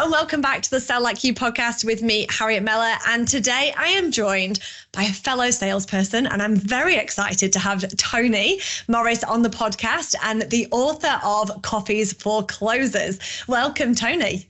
and welcome back to the Sell Like You podcast with me, Harriet Meller. And today I am joined by a fellow salesperson, and I'm very excited to have Tony Morris on the podcast and the author of Coffees for Closers. Welcome, Tony.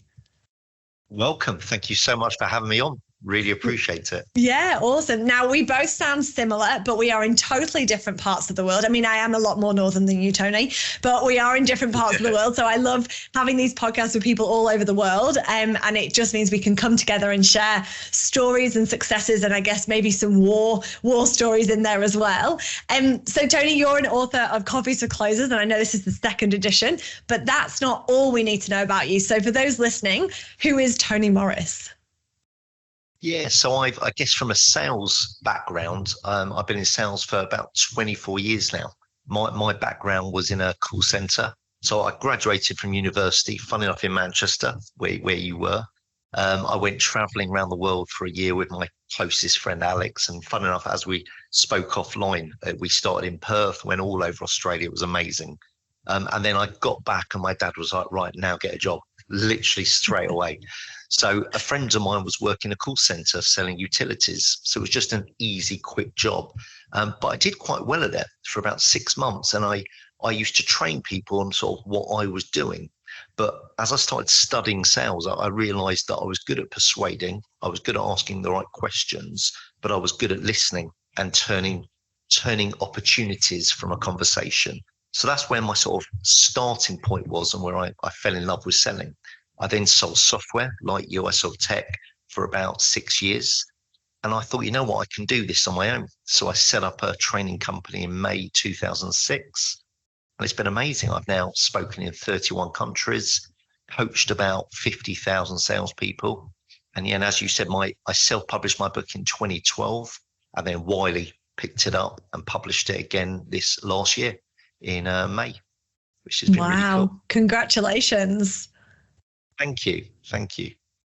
Welcome. Thank you so much for having me on. Really appreciate it. Yeah, awesome. Now, we both sound similar, but we are in totally different parts of the world. I mean, I am a lot more northern than you, Tony, but we are in different parts of the world. So I love having these podcasts with people all over the world. And it just means we can come together and share stories and successes, and I guess maybe some war stories in there as well. So, Tony, you're an author of Coffees for Closers, and I know this is the second edition, but that's not all we need to know about you. So for those listening, who is Tony Morris? Yeah, so I guess from a sales background, I've been in sales for about 24 years now. My background was in a call center. So I graduated from university, funny enough, in Manchester, where you were. I went traveling around the world for a year with my closest friend, Alex. And funny enough, as we spoke offline, we started in Perth, went all over Australia. It was amazing. And then I got back and my dad was like, right, now get a job, literally straight away. So a friend of mine was working in a call center selling utilities. So it was just an easy, quick job. But I did quite well at it for about 6 months. And I used to train people on sort of what I was doing. But as I started studying sales, I realized that I was good at persuading. I was good at asking the right questions, but I was good at listening and turning opportunities from a conversation. So that's where my sort of starting point was and where I fell in love with selling. I then sold software like you. I sold tech for about 6 years. And I thought, you know what, I can do this on my own. So I set up a training company in May 2006. And it's been amazing. I've now spoken in 31 countries, coached about 50,000 salespeople. And yeah, and as you said, I self-published my book in 2012. And then Wiley picked it up and published it again this last year in May, which has been really cool. Congratulations. Thank you.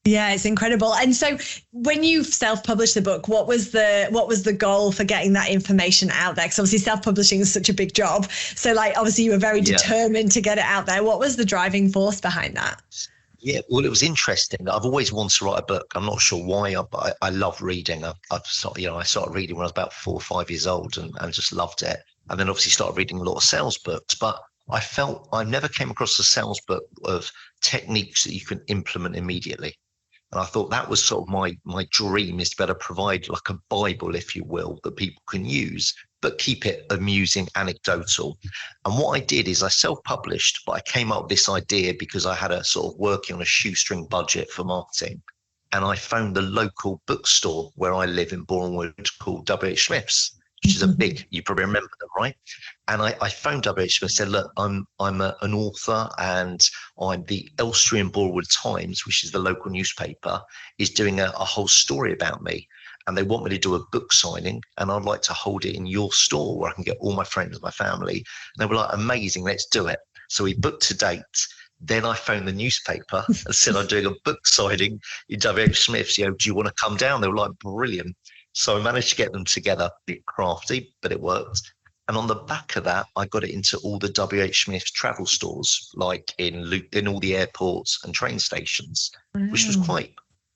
Yeah, it's incredible. And so when you self-published the book, what was the goal for getting that information out there? Because obviously self-publishing is such a big job. So obviously you were very determined to get it out there. What was the driving force behind that? Yeah, well, it was interesting. I've always wanted to write a book. I'm not sure why, but I love reading. I started reading when I was about 4 or 5 years old and just loved it. And then obviously started reading a lot of sales books, but I felt I never came across a sales book of techniques that you can implement immediately. And I thought that was sort of my dream, is to be able to provide like a Bible, if you will, that people can use, but keep it amusing, anecdotal. And what I did is I self-published, but I came up with this idea because I had a sort of working on a shoestring budget for marketing. And I found the local bookstore where I live in Bournemouth called W.H. Smith's, which is a big, you probably remember them, right? And I phoned W.H. Smith and said, look, I'm an author, and I'm the Elstree and Boreham Times, which is the local newspaper, is doing a whole story about me. And they want me to do a book signing, and I'd like to hold it in your store where I can get all my friends and my family. And they were like, amazing, let's do it. So we booked a date. Then I phoned the newspaper and said, I'm doing a book signing in W.H. Smith's. Do you want to come down? They were like, brilliant. So I managed to get them together, a bit crafty, but it worked. And on the back of that, I got it into all the W.H. Smith's travel stores, like in all the airports and train stations, which was quite,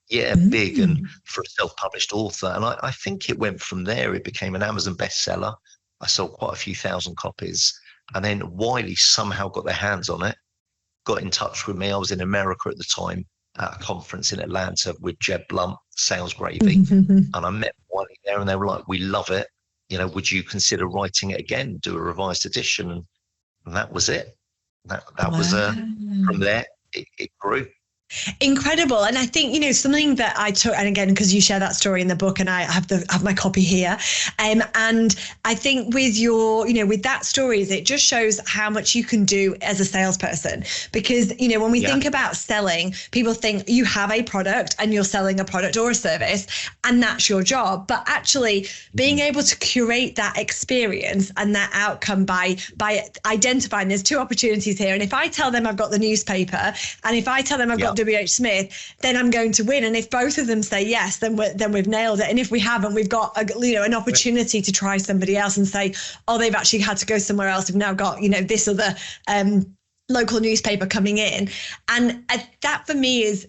big and for a self-published author. And I think it went from there. It became an Amazon bestseller. I sold quite a few thousand copies. And then Wiley somehow got their hands on it, got in touch with me. I was in America at the time, at a conference in Atlanta with Jeb Blunt, Sales Gravy. And I met Wiley there and they were like, we love it. Would you consider writing it again, do a revised edition? And that was it. That was from there, it grew. Incredible. And I think, something that I took, and again, because you share that story in the book and I have my copy here. And I think with with that story, it just shows how much you can do as a salesperson, because, when we think about selling, people think you have a product and you're selling a product or a service and that's your job. But actually being able to curate that experience and that outcome by identifying there's two opportunities here. And if I tell them I've got the newspaper, and if I tell them I've got W.H. Smith, then I'm going to win. And if both of them say yes, then we've nailed it. And if we haven't, we've got an opportunity to try somebody else and say, oh, they've actually had to go somewhere else. We've now got this other local newspaper coming in, and that for me is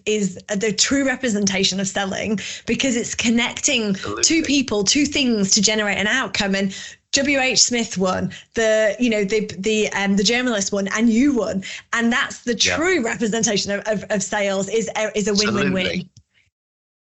the true representation of selling, because it's connecting Absolutely. two people, two things to generate an outcome. And W.H. Smith won, the journalist won, and you won, and that's the true representation of sales is a win-win-win.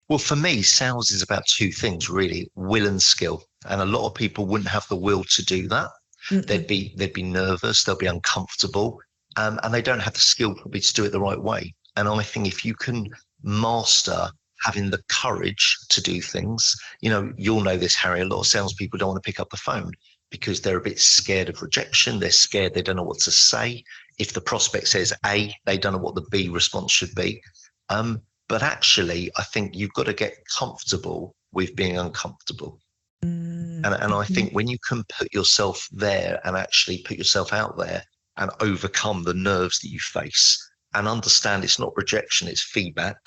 Well, for me, sales is about two things really: will and skill. And a lot of people wouldn't have the will to do that. They'd be nervous, they'll be uncomfortable. And they don't have the skill probably to do it the right way. And I think if you can master having the courage to do things, you'll know this, Harry, a lot of salespeople don't want to pick up the phone because they're a bit scared of rejection. They're scared, they don't know what to say. If the prospect says A, they don't know what the B response should be. But actually, I think you've got to get comfortable with being uncomfortable. And I think when you can put yourself there and actually put yourself out there, and overcome the nerves that you face and understand it's not rejection, it's feedback,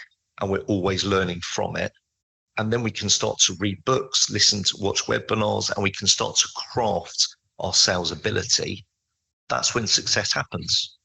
and we're always learning from it. And then we can start to read books, watch webinars, and we can start to craft our sales ability. That's when success happens.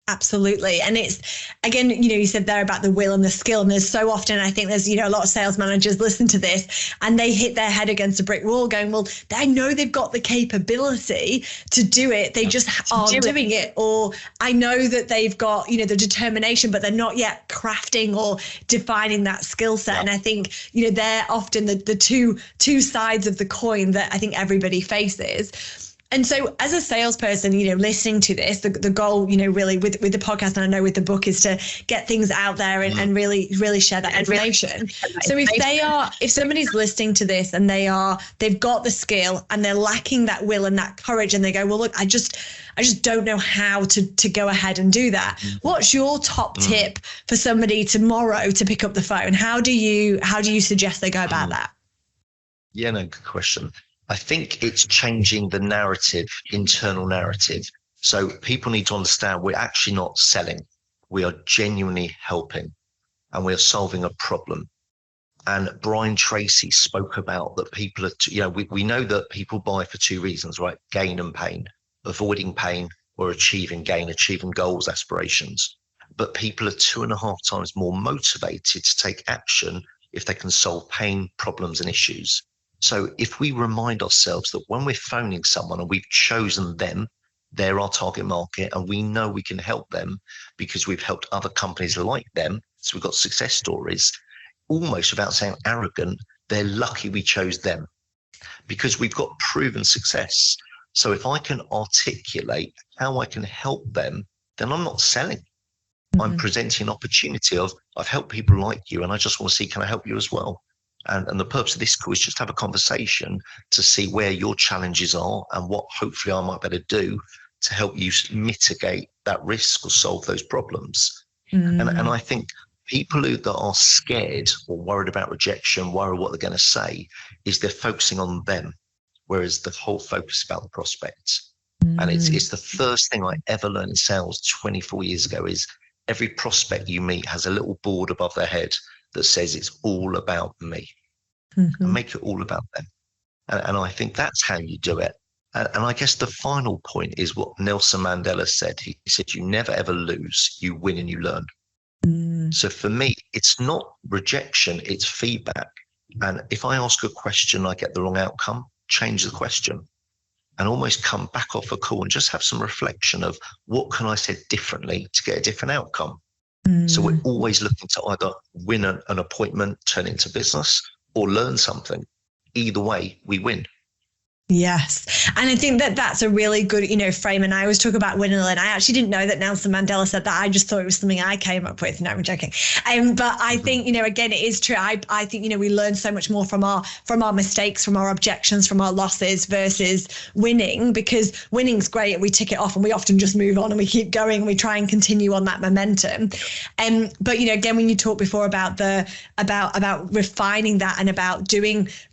Absolutely. And it's, again, you said there about the will and the skill. And there's so often, I think there's, a lot of sales managers listen to this and they hit their head against a brick wall going, well, I know they've got the capability to do it. They just aren't doing it. Or I know that they've got, the determination, but they're not yet crafting or defining that skill set. And I think, they're often the two sides of the coin that I think everybody faces. And so as a salesperson, listening to this, the goal, really with the podcast, and I know with the book, is to get things out there and really, really share that information. So if somebody's listening to this and they've got the skill and they're lacking that will and that courage, and they go, well, look, I just don't know how to go ahead and do that. What's your top tip for somebody tomorrow to pick up the phone? How do you suggest they go about that? Yeah, no, good question. I think it's changing the narrative, internal narrative. So people need to understand we're actually not selling. We are genuinely helping, and we are solving a problem. And Brian Tracy spoke about that people are, we know that people buy for two reasons, right? Gain and pain, avoiding pain or achieving gain, achieving goals, aspirations. But people are 2.5 times more motivated to take action if they can solve pain, problems, and issues. So if we remind ourselves that when we're phoning someone and we've chosen them, they're our target market, and we know we can help them because we've helped other companies like them. So we've got success stories, almost without saying arrogant, they're lucky we chose them because we've got proven success. So if I can articulate how I can help them, then I'm not selling. I'm presenting an opportunity of, I've helped people like you, and I just want to see, can I help you as well? And the purpose of this call is just to have a conversation to see where your challenges are and what hopefully I might better do to help you mitigate that risk or solve those problems. And I think people that are scared or worried about rejection, worried what they're going to say, is they're focusing on them, whereas the whole focus is about the prospects. And it's the first thing I ever learned in sales 24 years ago is every prospect you meet has a little board above their head that says it's all about me, and make it all about them. And I think that's how you do it. And I guess the final point is what Nelson Mandela said. He said, you never, ever lose. You win and you learn. So for me, it's not rejection, it's feedback. And if I ask a question, I get the wrong outcome, change the question and almost come back off a call and just have some reflection of what can I say differently to get a different outcome. So we're always looking to either win an appointment, turn it into business, or learn something. Either way, we win. Yes. And I think that's a really good, frame. And I always talk about win and learn. I actually didn't know that Nelson Mandela said that. I just thought it was something I came up with. No, I'm joking. But I think, again, it is true. I think, we learn so much more from our mistakes, from our objections, from our losses versus winning, because winning's great. We tick it off and we often just move on and we keep going and we try and continue on that momentum. But, again, when you talked before about about refining that and about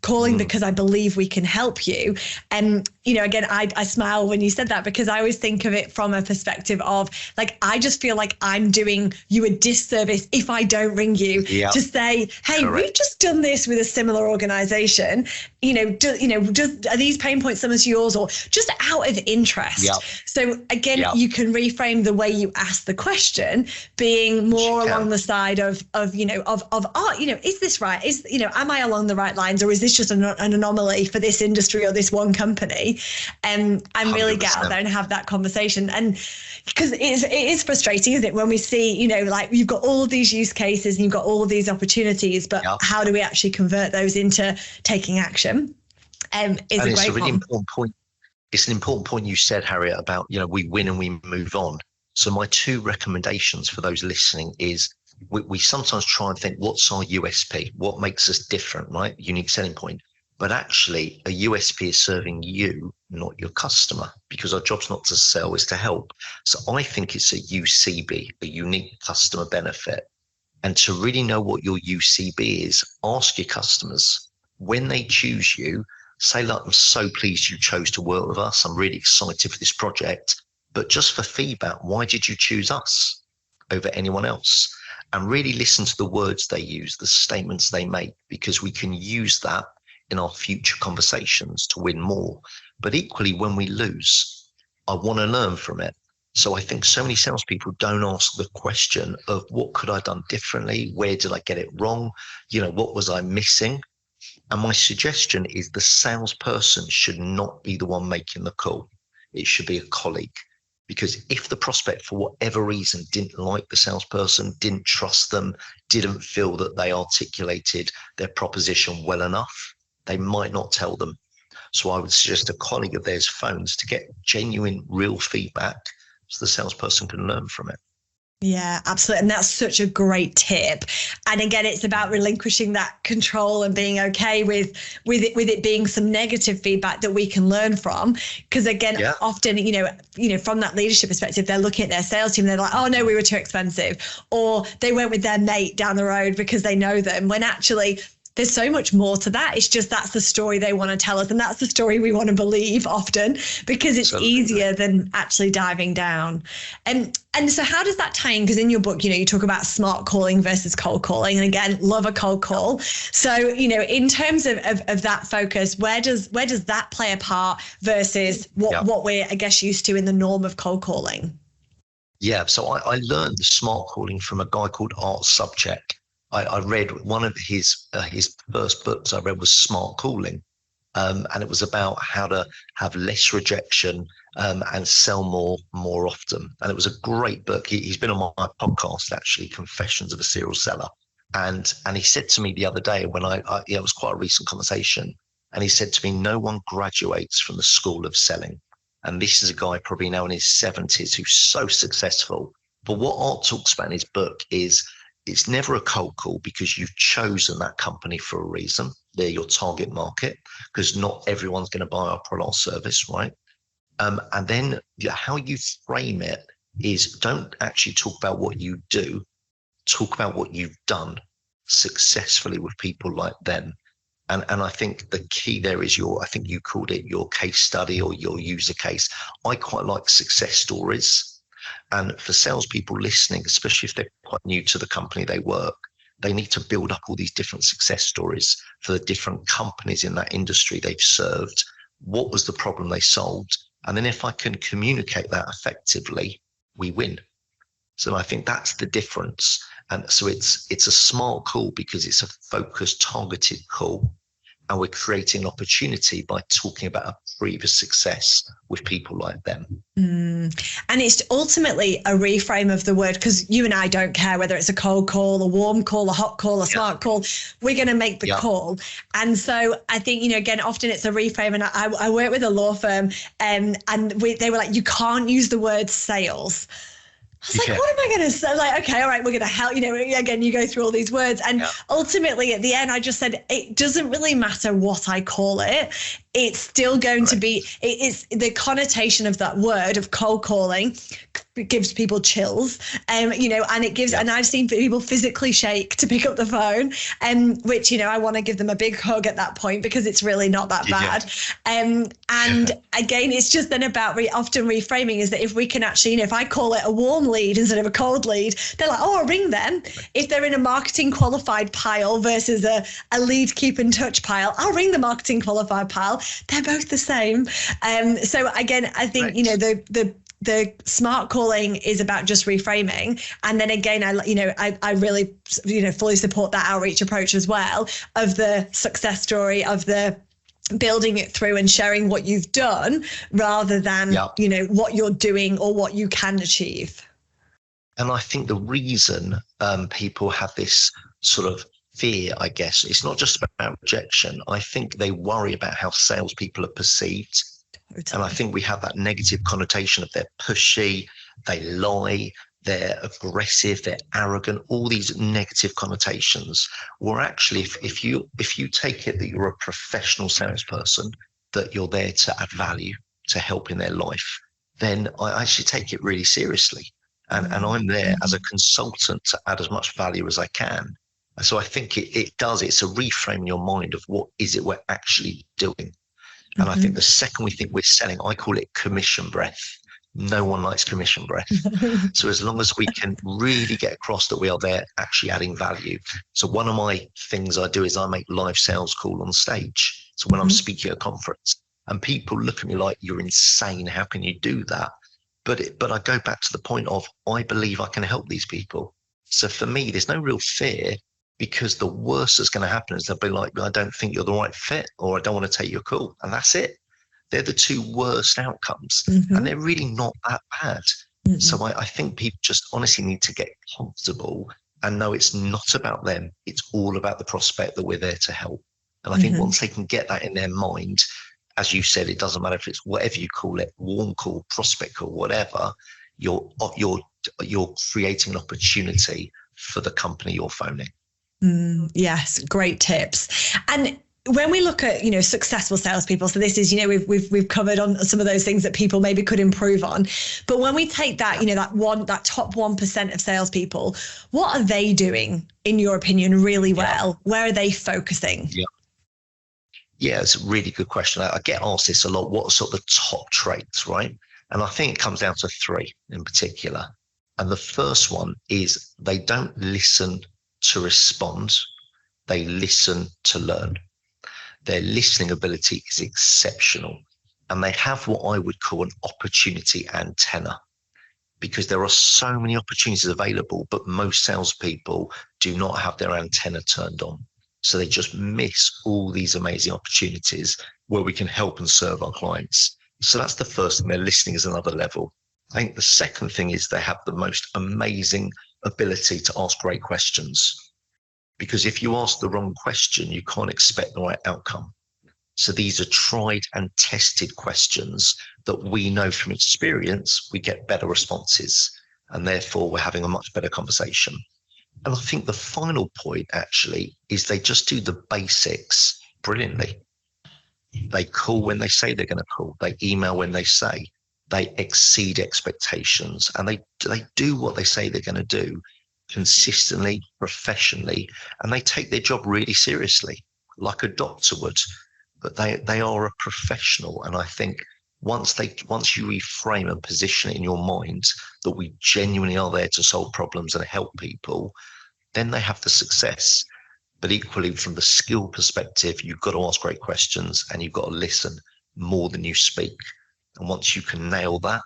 calling because I believe we can help you. again, I smile when you said that, because I always think of it from a perspective of like, I just feel like I'm doing you a disservice if I don't ring you to say, hey, we've just done this with a similar organization. Are these pain points similar to yours, or just out of interest? So again, you can reframe the way you ask the question, being more along the side of is this right? Am I along the right lines, or is this just an anomaly for this industry or this one company? And really get out there and have that conversation. And because it is frustrating, isn't it, when we see, like you've got all of these use cases and you've got all of these opportunities, but how do we actually convert those into taking action? It's a really important point. It's an important point you said, Harriet, about, we win and we move on. So my 2 recommendations for those listening is we sometimes try and think, what's our USP? What makes us different, right? Unique selling point. But actually, a USP is serving you, not your customer, because our job's not to sell, it's to help. So I think it's a UCB, a unique customer benefit. And to really know what your UCB is, ask your customers when they choose you. Say, look, I'm so pleased you chose to work with us. I'm really excited for this project. But just for feedback, why did you choose us over anyone else? And really listen to the words they use, the statements they make, because we can use that in our future conversations to win more. But equally, when we lose, I want to learn from it. So I think so many salespeople don't ask the question of what could I have done differently? Where did I get it wrong? What was I missing? And my suggestion is the salesperson should not be the one making the call. It should be a colleague. Because if the prospect, for whatever reason, didn't like the salesperson, didn't trust them, didn't feel that they articulated their proposition well enough, they might not tell them. So I would suggest a colleague of theirs phones to get genuine, real feedback so the salesperson can learn from it. Yeah, absolutely. And that's such a great tip. And again, it's about relinquishing that control and being okay with it being some negative feedback that we can learn from. Because again, often, from that leadership perspective, they're looking at their sales team, they're like, oh no, we were too expensive. Or they went with their mate down the road because they know them, when actually there's so much more to that. It's just that's the story they want to tell us. And that's the story we want to believe often, because it's easier than actually diving down. And so how does that tie in? Because in your book, you talk about smart calling versus cold calling. And again, love a cold call. So, in terms of that focus, where does that play a part versus what we're, I guess, used to in the norm of cold calling? Yeah. So I learned the smart calling from a guy called Art Subject. I read one of his first books I read was Smart Calling. And it was about how to have less rejection and sell more often. And it was a great book. He's been on my podcast, actually, Confessions of a Serial Seller. And he said to me the other day when it was quite a recent conversation. And he said to me, no one graduates from the school of selling. And this is a guy probably now in his 70s who's so successful. But what Art talks about in his book is, it's never a cold call, because you've chosen that company for a reason. They're your target market, because not everyone's going to buy our product or service, right? And then how you frame it is, don't actually talk about what you do, talk about what you've done successfully with people like them. And I think the key there is I think you called it your case study or your user case. I quite like success stories. And for salespeople listening, especially if they're quite new to the company they work, they need to build up all these different success stories for the different companies in that industry they've served. What was the problem they solved? And then if I can communicate that effectively, we win. So I think that's the difference. And so it's a smart call because it's a focused, targeted call. And we're creating an opportunity by talking about a previous success with people like them. And it's ultimately a reframe of the word, because you and I don't care whether it's a cold call, a warm call, a hot call, a smart call. We're going to make the call. And so I think, again, often it's a reframe. And I work with a law firm and they were like, you can't use the word sales. I was like, what am I going to say? Like, okay, all right, we're going to help. Again, you go through all these words. And ultimately, at the end, I just said, it doesn't really matter what I call it. it's still going to be, it's the connotation of that word of cold calling gives people chills, you know, and it gives, and I've seen people physically shake to pick up the phone, which, you know, I want to give them a big hug at that point because it's really not that bad. And again, it's just then about often reframing is that if we can actually, you know, if I call it a warm lead instead of a cold lead, they're like, oh, I'll ring them. If they're in a marketing qualified pile versus a lead keep in touch pile, I'll ring the marketing qualified pile. They're both the same. So again, I think, you know, the smart calling is about just reframing. And then again, I really, you know, fully support that outreach approach as well, of the success story, of the building it through and sharing what you've done rather than, you know, what you're doing or what you can achieve. And I think the reason people have this sort of fear, I guess, it's not just about rejection. I think they worry about how salespeople are perceived. And I think we have that negative connotation of they're pushy, they lie, they're aggressive, they're arrogant, all these negative connotations. Or actually, if you take it that you're a professional salesperson, that you're there to add value, to help in their life, then I actually take it really seriously. And I'm there as a consultant to add as much value as I can. So I think it's a reframe in your mind of what is it we're actually doing. And I think the second we think we're selling, I call it commission breath. No one likes commission breath. So as long as we can really get across that we are there actually adding value. So one of my things I do is I make live sales call on stage. So when I'm speaking at a conference and people look at me like, you're insane, how can you do that? But I go back to the point of, I believe I can help these people. So for me, there's no real fear, because the worst that's going to happen is they'll be like, I don't think you're the right fit, or I don't want to take your call. And that's it. They're the two worst outcomes. And they're really not that bad. So I think people just honestly need to get comfortable and know it's not about them. It's all about the prospect that we're there to help. And I think once they can get that in their mind, as you said, it doesn't matter if it's whatever you call it, warm call, prospect call, whatever, you're creating an opportunity for the company you're phoning. Yes, great tips. And when we look at, you know, successful salespeople, so this is, you know, we've covered on some of those things that people maybe could improve on. But when we take that, you know, that top 1% of salespeople, what are they doing, in your opinion, really well? Where are they focusing? Yeah, it's a really good question. I get asked this a lot. What are sort of the top traits, right? And I think it comes down to 3 in particular. And the first one is they don't listen to respond, they listen to learn. Their listening ability is exceptional, and they have what I would call an opportunity antenna, because there are so many opportunities available, but most salespeople do not have their antenna turned on. So they just miss all these amazing opportunities where we can help and serve our clients. So that's the first thing. Their listening is another level. I think the second thing is they have the most amazing ability to ask great questions, because if you ask the wrong question, you can't expect the right outcome. So these are tried and tested questions that we know from experience we get better responses, and therefore we're having a much better conversation. And I think the final point actually is they just do the basics brilliantly. They call when they say they're going to call, they email when they say, they exceed expectations, and they do what they say they're going to do consistently, professionally, and they take their job really seriously, like a doctor would. But they are a professional, and I think once you reframe and position it in your mind that we genuinely are there to solve problems and help people, then they have the success. But equally, from the skill perspective, you've got to ask great questions and you've got to listen more than you speak. And once you can nail that,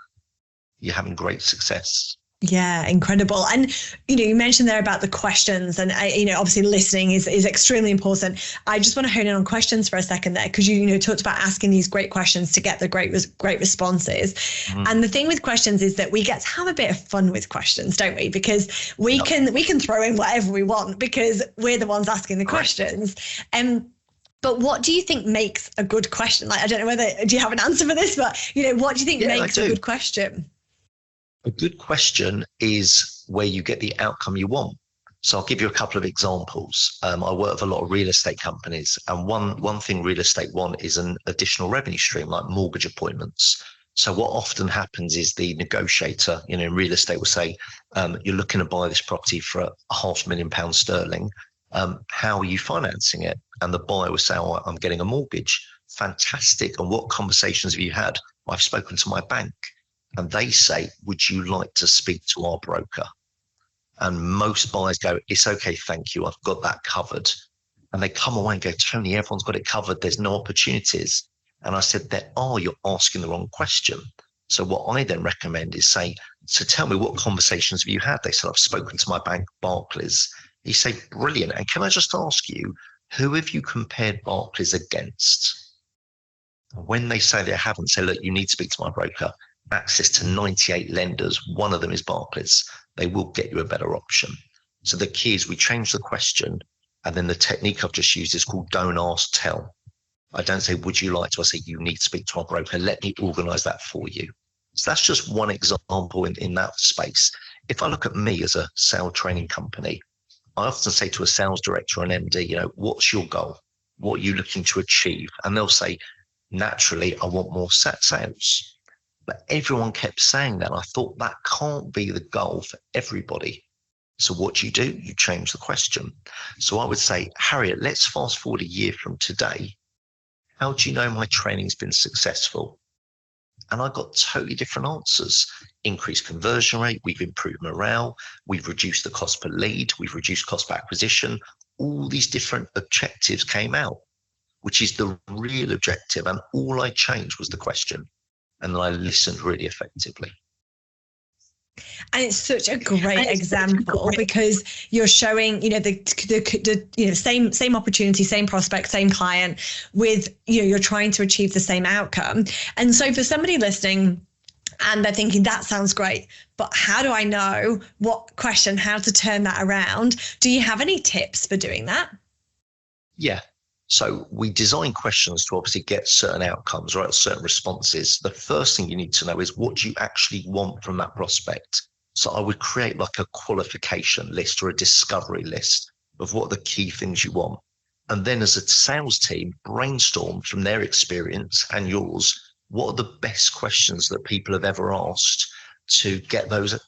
you're having great success. Yeah, incredible. And, you know, you mentioned there about the questions, and, you know, obviously listening is extremely important. I just want to hone in on questions for a second there, because you talked about asking these great questions to get the great responses. And the thing with questions is that we get to have a bit of fun with questions, don't we? Because we can throw in whatever we want because we're the ones asking the questions. But what do you think makes a good question? Like, I don't know do you have an answer for this, but, you know, what do you think makes a good question? A good question is where you get the outcome you want. So I'll give you a couple of examples. I work with a lot of real estate companies, and one thing real estate want is an additional revenue stream, like mortgage appointments. So what often happens is the negotiator, in real estate will say, you're looking to buy this property for £500,000 sterling. How are you financing it? And the buyer will say, oh, I'm getting a mortgage. Fantastic. And what conversations have you had? I've spoken to my bank. And they say, would you like to speak to our broker? And most buyers go, it's okay, thank you, I've got that covered. And they come away and go, Tony, everyone's got it covered, there's no opportunities. And I said, you're asking the wrong question. So what I then recommend is say, so tell me, what conversations have you had? They said, I've spoken to my bank, Barclays. You say, brilliant. And can I just ask you, who have you compared Barclays against? When they say they haven't, say, look, you need to speak to my broker. Access to 98 lenders. One of them is Barclays. They will get you a better option. So the key is we change the question, and then the technique I've just used is called don't ask, tell. I don't say, would you like to? I say, you need to speak to our broker. Let me organize that for you. So that's just one example in that space. If I look at me as a sales training company, I often say to a sales director or an MD, what's your goal? What are you looking to achieve? And they'll say, naturally, I want more sales. But everyone kept saying that. I thought that can't be the goal for everybody. So what do? You change the question. So I would say, Harriet, let's fast forward a year from today. How do you know my training's been successful? And I got totally different answers. Increased conversion rate, we've improved morale, we've reduced the cost per lead, we've reduced cost per acquisition. All these different objectives came out, which is the real objective. And all I changed was the question. And then I listened really effectively. And it's such a great example because you're showing, the same opportunity, same prospect, same client with, you're trying to achieve the same outcome. And so for somebody listening and they're thinking, that sounds great, but how do I know how to turn that around? Do you have any tips for doing that? Yeah. So we design questions to obviously get certain outcomes, right? Certain responses. The first thing you need to know is what do you actually want from that prospect? So I would create like a qualification list or a discovery list of what are the key things you want. And then as a sales team, brainstorm from their experience and yours, what are the best questions that people have ever asked to get those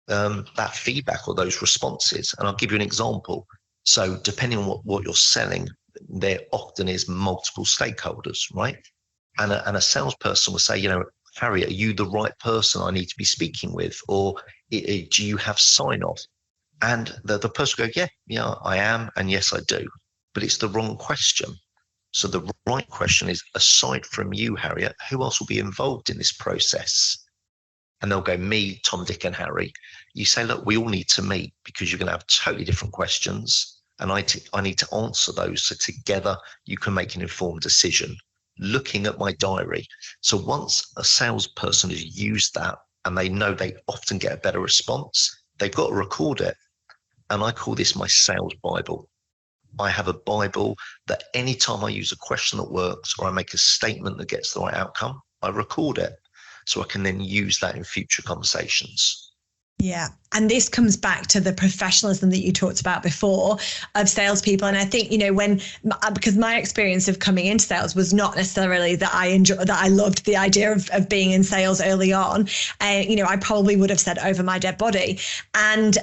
that feedback or those responses. And I'll give you an example. So depending on what you're selling, there often is multiple stakeholders, right? And a salesperson will say, Harry, are you the right person I need to be speaking with? Or do you have sign off? And the person will go, yeah, I am. And yes, I do. But it's the wrong question. So the right question is, aside from you, Harriet, who else will be involved in this process? And they'll go, me, Tom, Dick, and Harry. You say, look, we all need to meet because you're going to have totally different questions. And I need to answer those. So together you can make an informed decision. Looking at my diary. So once a salesperson has used that and they know they often get a better response, they've got to record it. And I call this my sales Bible. I have a Bible that anytime I use a question that works or I make a statement that gets the right outcome, I record it so I can then use that in future conversations. Yeah. And this comes back to the professionalism that you talked about before of salespeople. And I think, because my experience of coming into sales was not necessarily that I loved the idea of being in sales early on. I probably would have said over my dead body. And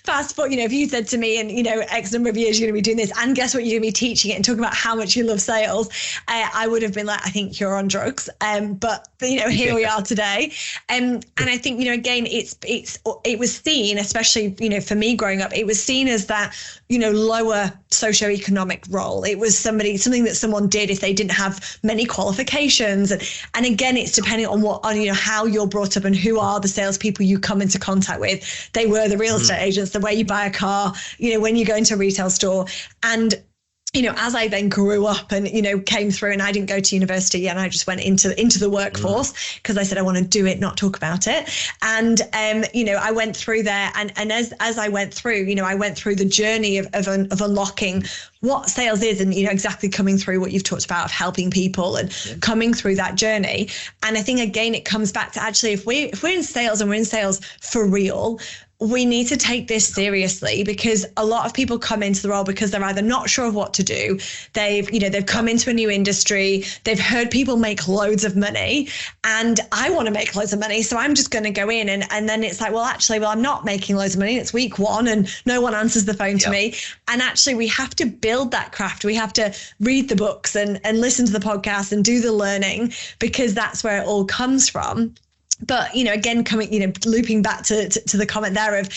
fast forward, if you said to me in, X number of years, you're going to be doing this, and guess what, you're going to be teaching it and talking about how much you love sales, I would have been like, I think you're on drugs. But here we are today. And I think, again, it was seen, especially, for me growing up, it was seen as that, lower socioeconomic role. It was something that someone did if they didn't have many qualifications. And again, it's depending on how you're brought up and who are the salespeople you come into contact with. They were the real estate agents, the way you buy a car, when you go into a retail store. And as I then grew up and, came through, and I didn't go to university and I just went into the workforce because I said, I want to do it, not talk about it. And, I went through there and as I went through, I went through the journey of unlocking what sales is, and exactly coming through what you've talked about of helping people and coming through that journey. And I think again it comes back to actually if we're in sales and we're in sales for real, we need to take this seriously, because a lot of people come into the role because they're either not sure of what to do. They've come into a new industry. They've heard people make loads of money, and I want to make loads of money. So I'm just going to go in. And then it's like, well, I'm not making loads of money. It's week one and no one answers the phone to me. And actually we have to build that craft. We have to read the books and listen to the podcast and do the learning, because that's where it all comes from. But, again, looping back to the comment there of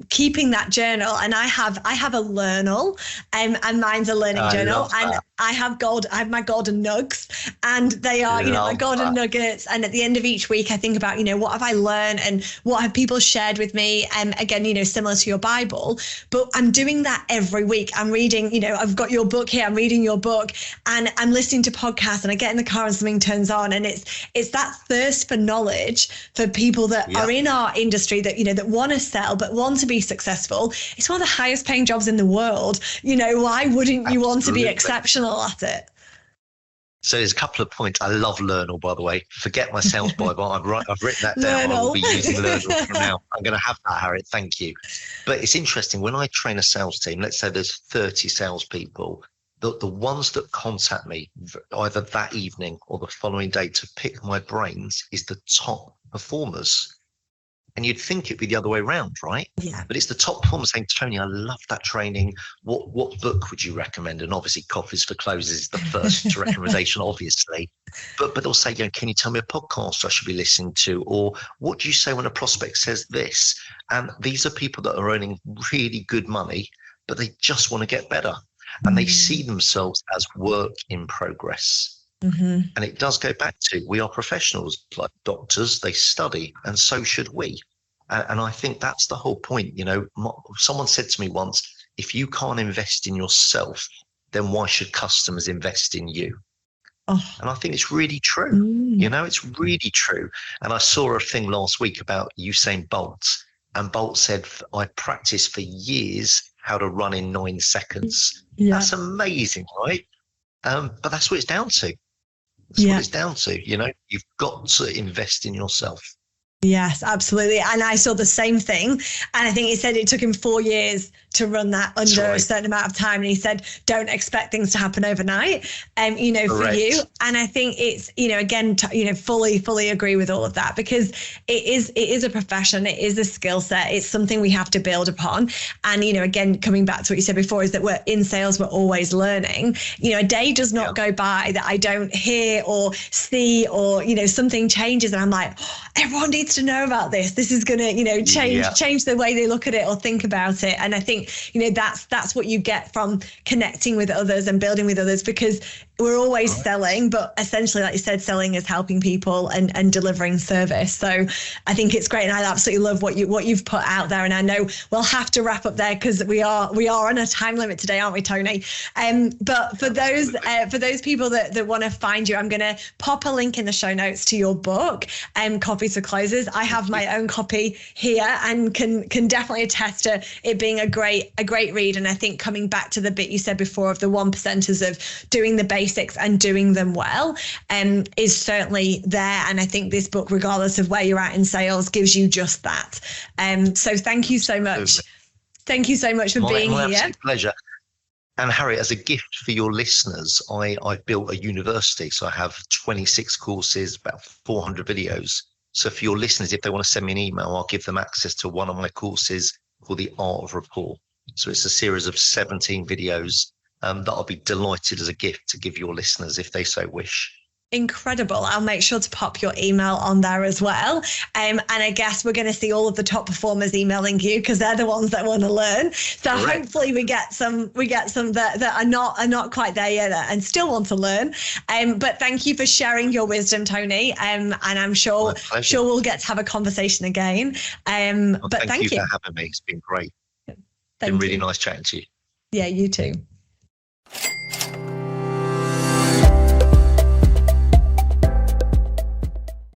keeping that journal. And I have a learnal, and mine's a learning journal. And I have my golden nugs, and they are, my golden nuggets. And at the end of each week, I think about, what have I learned and what have people shared with me? And again, similar to your Bible, but I'm doing that every week. I'm reading, I've got your book here. I'm reading your book, and I'm listening to podcasts, and I get in the car and something turns on, and it's that thirst for knowledge for people that are in our industry that, that want to sell, but want to be successful. It's one of the highest paying jobs in the world. Why wouldn't you want to be exceptional at it? So there's a couple of points. I love Learnal, by the way. Forget my sales Bible. I've written that down. I will be using Learnal from now. I'm going to have that, Harriet. Thank you. But it's interesting. When I train a sales team, let's say there's 30 salespeople, the ones that contact me either that evening or the following day to pick my brains is the top performers. And you'd think it'd be the other way around, right? Yeah. But it's the top performers saying, Tony, I love that training. What book would you recommend? And obviously, Coffees for Closes is the first recommendation, obviously. But they'll say, can you tell me a podcast I should be listening to? Or what do you say when a prospect says this? And these are people that are earning really good money, but they just want to get better. And they see themselves as work in progress. Mm-hmm. And it does go back to, we are professionals, like doctors, they study, and so should we. And I think that's the whole point. Someone said to me once, if you can't invest in yourself, then why should customers invest in you? Oh. And I think it's really true. It's really true. And I saw a thing last week about Usain Bolt, and Bolt said, I practiced for years how to run in 9 seconds. Yeah. That's amazing, right? But that's what it's down to. That's what it's down to. You've got to invest in yourself. Yes, absolutely. And I saw the same thing. And I think he said it took him 4 years to run that under a certain amount of time. And he said, don't expect things to happen overnight, for you. And I think it's, again, fully agree with all of that, because it is a profession. It is a skill set. It's something we have to build upon. And, again, coming back to what you said before, is that we're in sales, we're always learning. A day does not go by that I don't hear or see, or, something changes and I'm like, everyone needs to know about this. This is going to, change the way they look at it or think about it. And I think, that's what you get from connecting with others and building with others, because we're always selling, but essentially, like you said, selling is helping people and delivering service. So I think it's great. And I absolutely love what you've put out there. And I know we'll have to wrap up there because we are on a time limit today, aren't we, Tony? But for those people that want to find you, I'm going to pop a link in the show notes to your book, Coffees for Closes. I have my own copy here and can definitely attest to it being a great read. And I think coming back to the bit you said before of the 1%ers of doing the basics and doing them well is certainly there. And I think this book, regardless of where you're at in sales, gives you just that. So thank you so much. Thank you so much for being here. Absolute pleasure. And Harry, as a gift for your listeners, I built a university. So I have 26 courses, about 400 videos. So for your listeners, if they want to send me an email, I'll give them access to one of my courses called The Art of Rapport. So it's a series of 17 videos that I'll be delighted as a gift to give your listeners if they so wish. Incredible. I'll make sure to pop your email on there as well. And I guess we're going to see all of the top performers emailing you because they're the ones that want to learn. So hopefully we get some that are not quite there yet and still want to learn. But thank you for sharing your wisdom, Tony. And I'm sure we'll get to have a conversation again. But thank you for having me. It's been great. It's been really nice chatting to you. Yeah, you too.